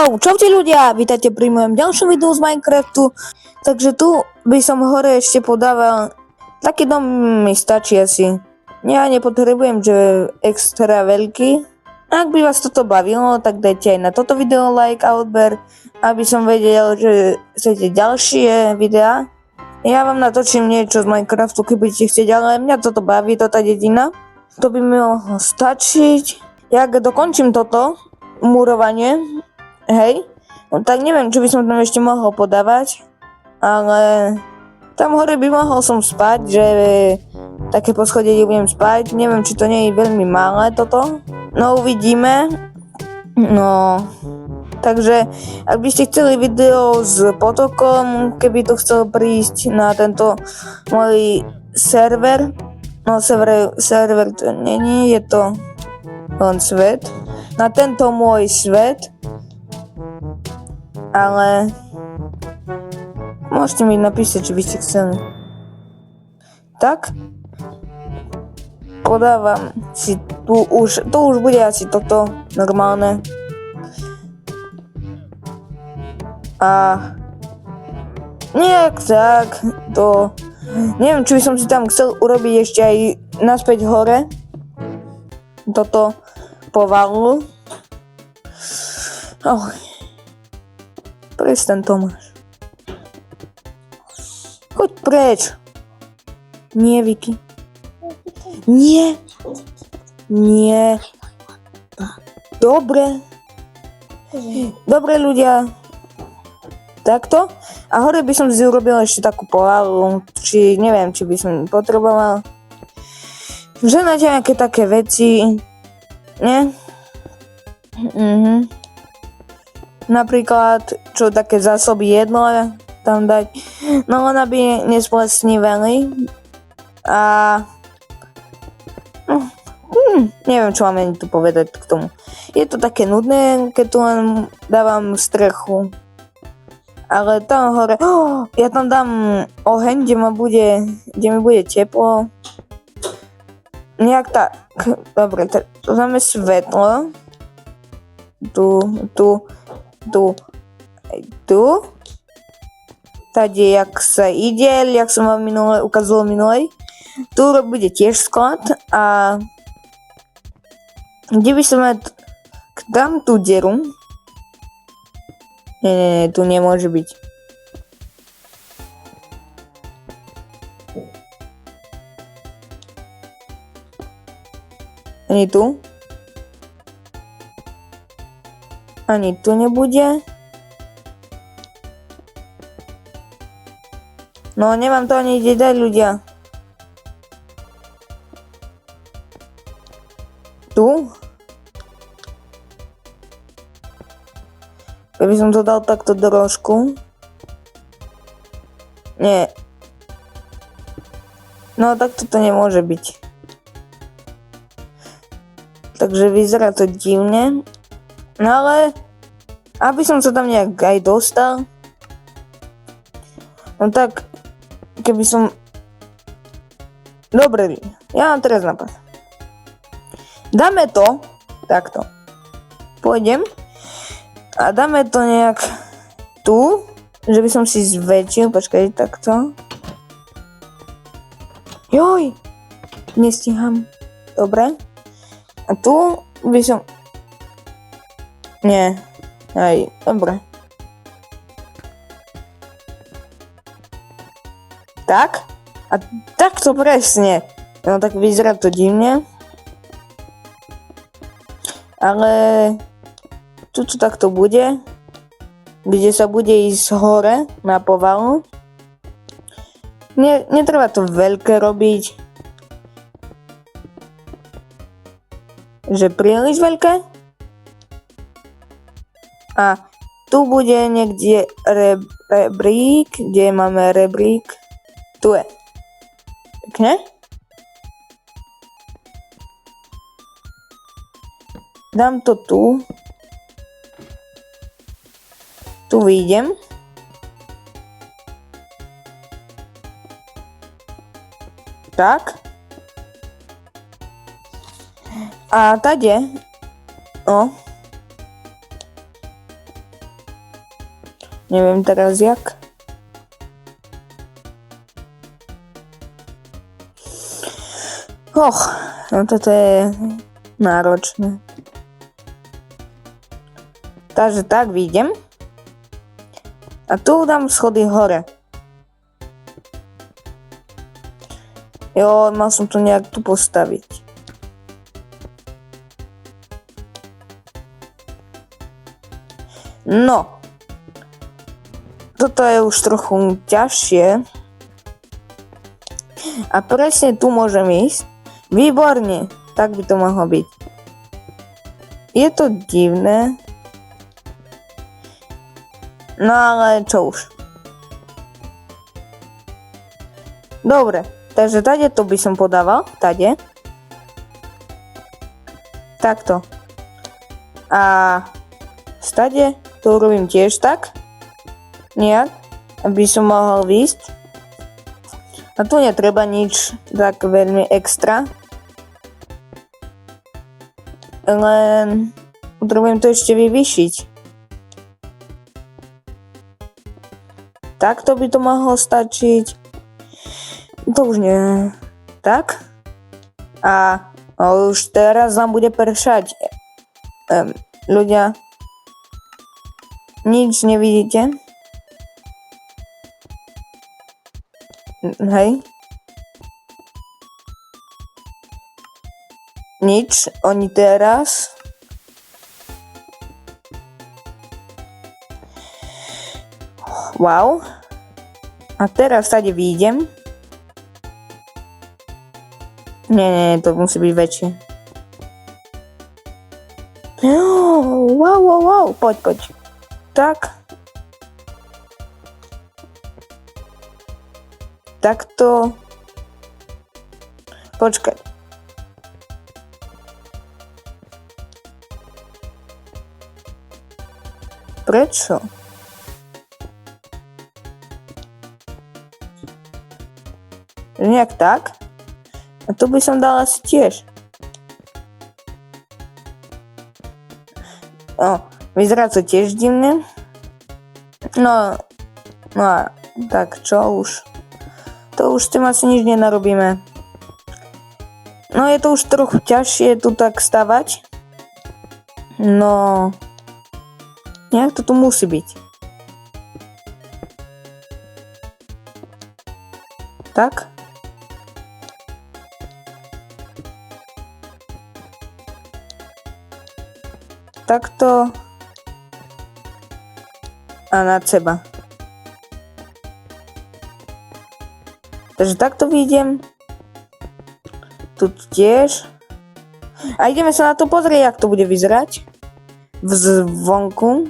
Čaute ľudia, vítajte pri mojom ďalšom videu z Minecraftu. Takže tu by som hore ešte podával, taký dom mi stačí asi. Ja nepotrebujem, že extra veľký. Ak by vás toto bavilo, tak dajte aj na toto video like a odber, aby som vedel, že chcete ďalšie videá. Ja vám natočím niečo z Minecraftu, keby ste chcieť, ale mňa toto baví, toto dedina. To by mi mohlo stačiť. Jak dokončím toto murovanie, hej, no tak neviem, čo by som tam ešte mohol podávať, ale tam hore by mohol som spať, že také poschodie, kde budem spať, neviem, či to nie je veľmi malé toto, no uvidíme, no, takže ak by ste chceli video s potokom, keby to chcel prísť na tento môj server, no server to není, je to len svet, na tento môj svet, ale môžete mi napísať, či by ste chceli. Tak, podávam si tu už, to už bude asi toto normálne. A nejak tak, to neviem, či by som si tam chcel urobiť ešte aj naspäť hore toto povalu. Prestaň, Tomáš. Choď preč. Nie, Vicky. Nie. Nie. Dobre. Dobre, ľudia. Takto. A hore by som si urobil ešte takú povalu. Či neviem, či by som potreboval ženať nejaké také veci. Nie? Napríklad, čo také zásoby jedlo tam dať. No len aby nesplesnívali. A neviem, čo mám ani tu povedať k tomu. Je to také nudné, keď tu len dávam strechu. Ale tam hore, ja tam dám oheň, kde mi bude teplo. Nejak tak. Dobre, to dáme svetlo. Tu. Tady, jak sa ide, jak som vám ukazoval minulej. Tu bude tiež sklad a kde by som dám tú dieru. Nie, tu nemôže byť. Ani tu. Ani tu nebude. No, nemám to ani kde dať, ľudia. Tu? Keby som to dal takto dorožku. Nie. No, takto to nemôže byť. Takže vyzerá to divne. No ale, aby som sa tam nejak aj dostal, no tak, keby som... Dobre, ja mám teraz nápad. Dáme to, takto. Pôjdem a dáme to nejak tu, že by som si zväčšil, počkaj, takto. Joj, nestíham. Dobre. A tu by som... Nie, aj, dobre. Tak? A takto presne. No tak vyzerá to divne. Ale tuto takto bude. Kde sa bude ísť hore na povalu. Netreba to veľké robiť. Že príliš veľké. A tu bude niekde rebrík, kde máme rebrík, tu je. Pekne. Dám to tu. Tu vyjdem. Tak. A tady, no. Neviem teraz jak. No toto je náročné. Takže tak, vyjdem. A tu dám schody hore. Jo, mal som to nejak tu postaviť. No. Toto je už trochu ťažšie. A presne tu môžem ísť. Výborne. Tak by to mohlo byť. Je to divné. No ale čo už. Dobre. Takže tade to by som podával. Tade. Takto. A stade to urobím tiež tak. Nejak. Aby som mohol výjsť. A tu netreba nič tak veľmi extra. Len potrebujem to ešte vyvyšiť. Takto by to mohlo stačiť. To už nie. Tak. A už teraz nám bude pršať. Ľudia. Nič nevidíte? Hej. Nič. Oni teraz. Wow. A teraz tady výjdem. Nie, to musí byť väčšie. Wow. Poď. Tak. Takto. Počkaj. Prečo? Nejak tak. A tu by som dal asi tiež. Vyzerá to tiež divne. No a tak čo už. To už s tým asi nič nenarobíme. No je to už trochu ťažšie tu tak stavať. No nejak to tu musí byť. Tak. Takto a nad seba. Takže takto vyjdem. Tu tiež. A ideme sa na to pozrieť, jak to bude vyzerať. Zvonku.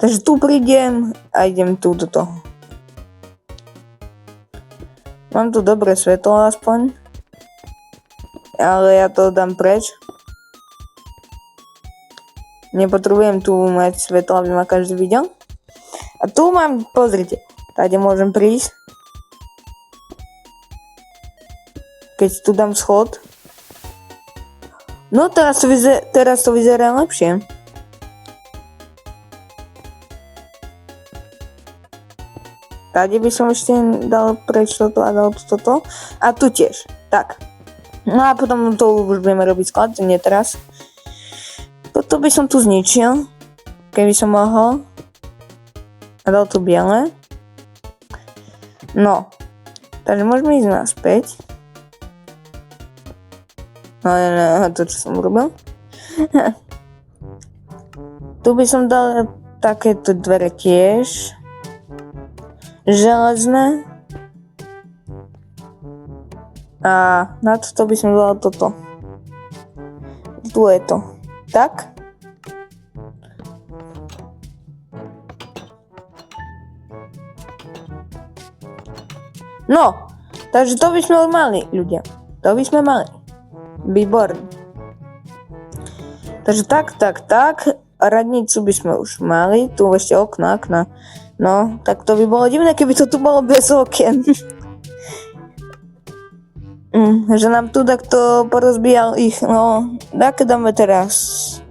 Takže tu prídem a idem tu do toho. Mám tu dobré svetlo aspoň. Ale ja to dám preč. Nepotrebujem tu mať svetlo, aby ma každý videl. A tu mám, pozrite, tady môžem prísť. Keď tu dám schod. No teraz to vyzerá lepšie. Tady by som ešte dal preč toto a dal toto. A tu tiež. Tak. No a potom to už budeme robiť sklad, nie teraz. Toto by som tu zničil, keby som mohol. A dal tu biele. No. Takže môžeme ísť naspäť. No, to čo som urobil. Tu by som dal takéto dvere tiež. Železné. A na toto by som dal toto. Tu je to. Tak. No, takže to by sme mali, ľudia. To by sme mali. Výborné. Takže tak. Radnicu by sme už mali. Tu ešte okna. No, tak to by bolo divné, keby to tu bolo bez okien. Že nám tu takto porozbíjal ich, no, také dáme teraz.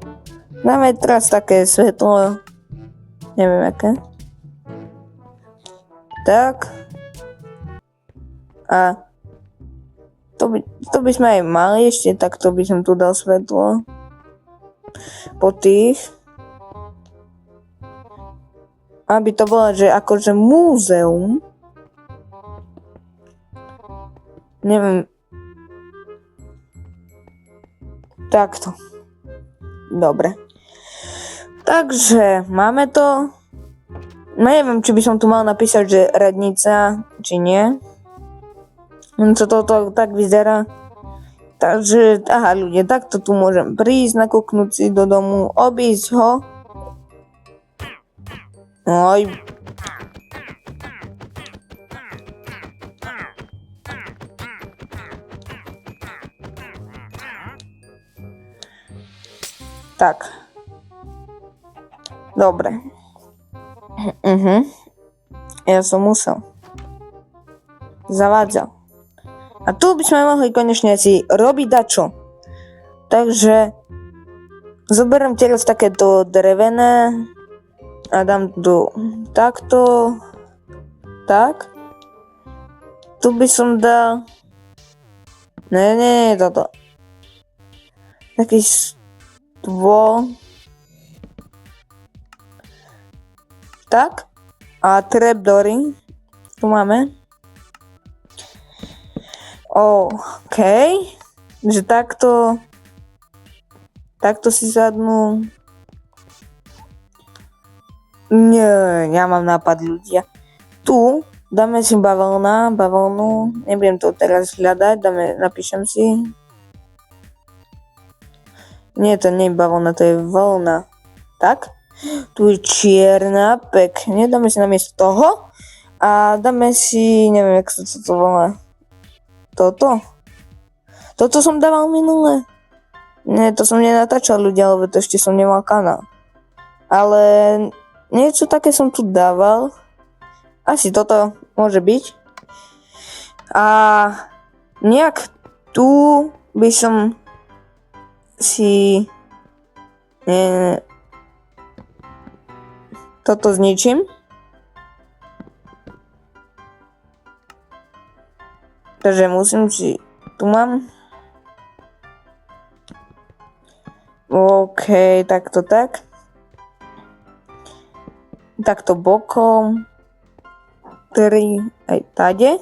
Dáme teraz také svetlo. Neviem aké. Tak. A to by sme aj mali ešte, tak to by som tu dal svetlo. Po tých. Aby to bolo, že akože múzeum. Neviem. Takto. Dobre. Takže máme to. Neviem, či by som tu mal napísať, že radnica, či nie. Co to tak vyzerá. Takže, aha ľudia, takto tu môžem prísť, nakúknúť si do domu, obísť ho. Oj. Tak. Dobre. Ja som musel. Zavádzal. A tu by sme mohli konečne si robiť dačo. Takže zoberiem teraz takéto drevené a dám tu takto. Tak. Tu by som dal... Nie, toto. Taký stôl. Tak. A trapdory. Tu máme. OK. Že takto si sadnú. Nie, ja mám nápad ľudia. Tu dáme si bavlnu. Nebudem to teraz hľadať, napíšem si. Nie, to nie je bavlna, to je vlna. Tak. Tu je čierna, pekne. Dáme si namiesto toho. A dáme si, neviem, jak sa to volá. Toto som dával minule. Nie, to som nenatáčal ľudia, lebo to ešte som nemal kanál. Ale niečo také som tu dával. Asi toto môže byť. A nejak tu by som si... Nie. Toto zničím. Takže musím si... Tu mám. OK, takto tak. Takto bokom. 3, aj tade.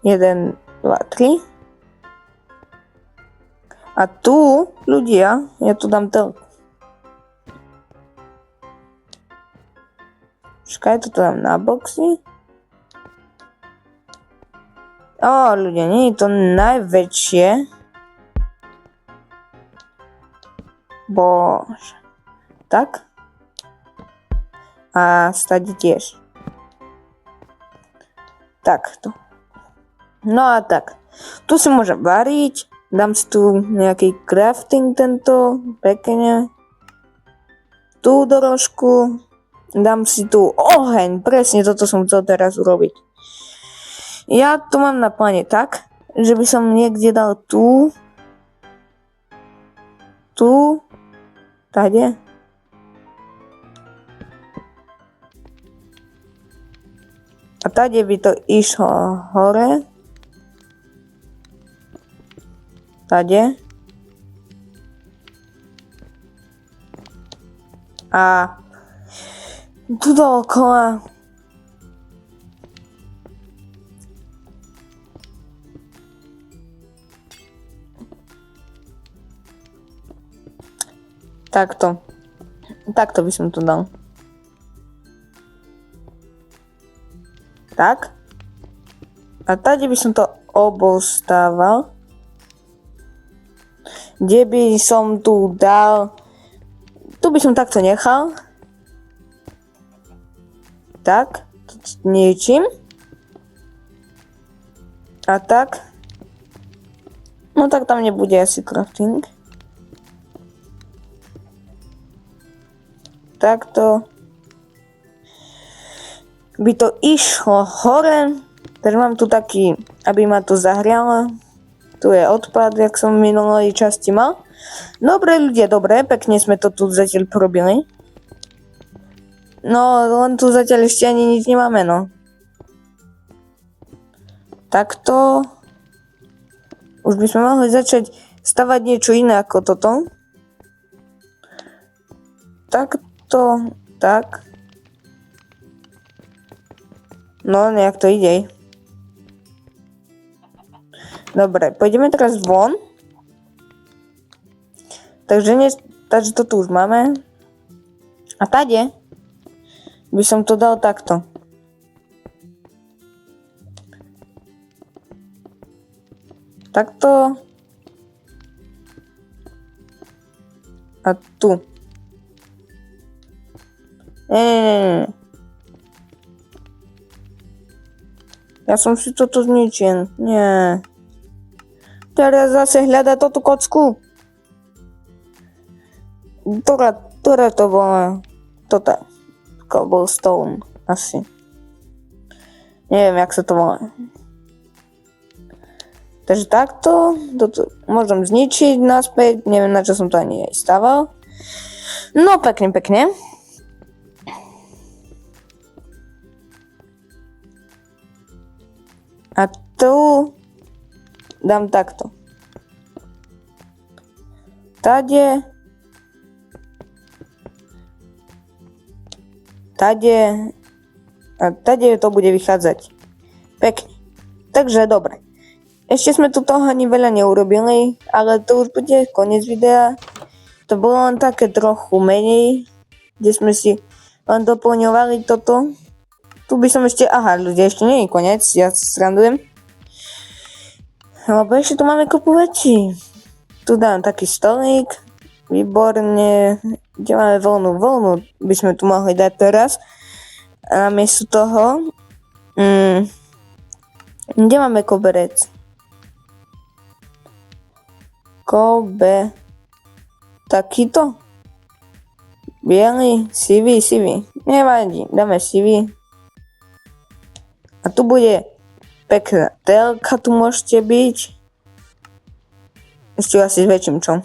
1, 2, 3. A tu, ľudia, ja tu dám telku. Počkaj, toto dám na boxy. Ľudia, nie je to najväčšie. Bože. Tak. A stade tiež. Takto. No a tak. Tu si môžem variť. Dám si tu nejaký crafting tento. Pekne. Tu dorožku. Dám si tu oheň. Presne toto som chcel teraz urobiť. Ja to mám na pláne tak, že by som niekde dal tu, tade. A tade by to išlo hore. Tade. A tu dookola. Takto. Takto by som to dal. Tak. A tady by som to obostával. Kde by som tu dal... Tu by som takto nechal. Tak. Niečím. A tak. No tak tam nebude asi crafting. Takto by to išlo hore, takže mám tu taký, aby ma to zahrialo. Tu je odpad, jak som v minulej časti mal. Dobre ľudia, dobre, pekne sme to tu zatiaľ porobili. No, len tu zatiaľ ešte ani nič nemáme, no. Takto. Už by sme mohli začať stavať niečo iné ako toto. Takto, tak. No, nejak to ide. Dobre, pôjdeme teraz von. Takže to tu už máme. A tady by som to dal takto. Takto. A tu. Nie. Ja som si toto zničil. Nie. Teraz zase hľada tú kocku. Ktorá to bola? Toto. Cobblestone. Asi. Neviem, jak sa to volá. Takže takto. Toto môžem zničiť naspäť. Neviem, na čo som to ani aj stával. No, pekne. A tu dám takto. Tade to bude vychádzať. Pekne. Takže dobre. Ešte sme tu toho ani veľa neurobili, ale to už bude koniec videa. To bolo len také trochu menej, kde sme si len doplňovali toto. Tu by som ešte, ľudia, ešte nie je koniec, ja srandujem. Lebo ešte tu máme kopu vecí. Tu dám taký stolík, výborne, kde máme voľnú by sme tu mohli dať teraz. A namiesto toho, kde máme koberec? Takýto? Bielý, sivý. Nevadí, dáme sivý. A tu bude pekná telka, tu môžete byť. Ešte asi s väčším, čo?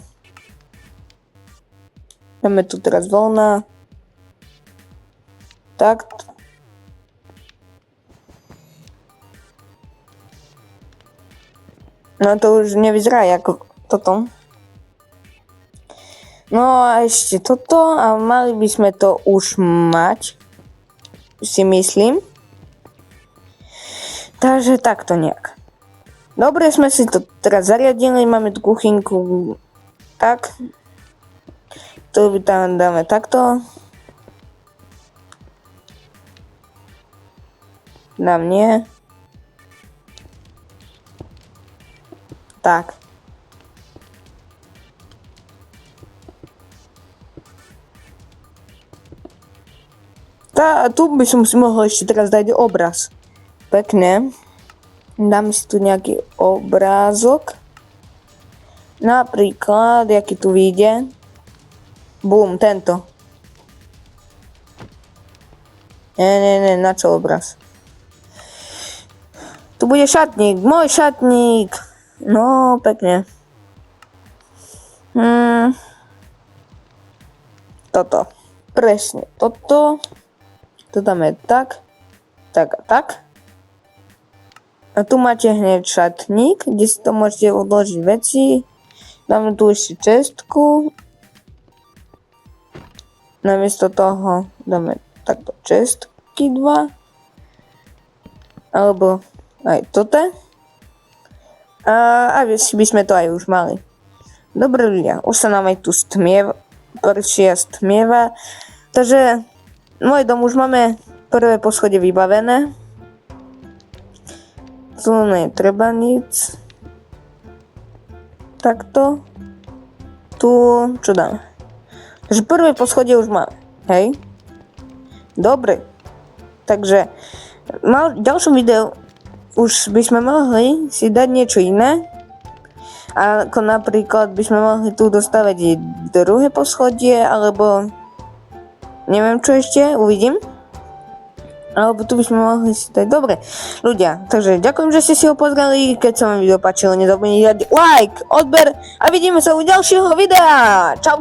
Dáme tu teraz voľná. Tak. No to už nevyzerá ako toto. No a ešte toto a mali by sme to už mať. Si myslím. Takže takto nejak. Dobre, sme si to teraz zariadili, máme tu kuchynku. Tak. Tu tam dáme takto. Dám nie. Tak. A tu by som si mohol ešte teraz dať obraz. Pekne. Dám si tu nejaký obrázok. Napríklad, aký tu vyjde. Bum, tento. Nie, na čo obraz? Tu bude šatník, môj šatník. No, pekne. Toto. Presne toto. Tu dáme tak. A tu máte hneď šatník, kde si to môžete odložiť veci. Dáme tu ešte čestku. Namiesto toho dáme takto čestky 2. Alebo aj toto. A by sme to aj už mali. Dobre ľudia, už sa nám aj tu pršia stmieva. Takže môj dom už máme prvé poschodie vybavené. Tu netreba nic. Takto. Tu, čo dáme? Takže prvé poschodie už máme. Hej. Dobre. Takže v ďalšom videu už by sme mohli si dať niečo iné. Ako napríklad by sme mohli tu dostavať druhé poschodie, alebo neviem čo ešte, uvidím. Alebo tu by sme mohli si dať. Dobre, ľudia, takže ďakujem, že ste si ho pozreli. Keď sa vám video páčilo, nezabudnite dať like, odber a vidíme sa u ďalšieho videa. Čau.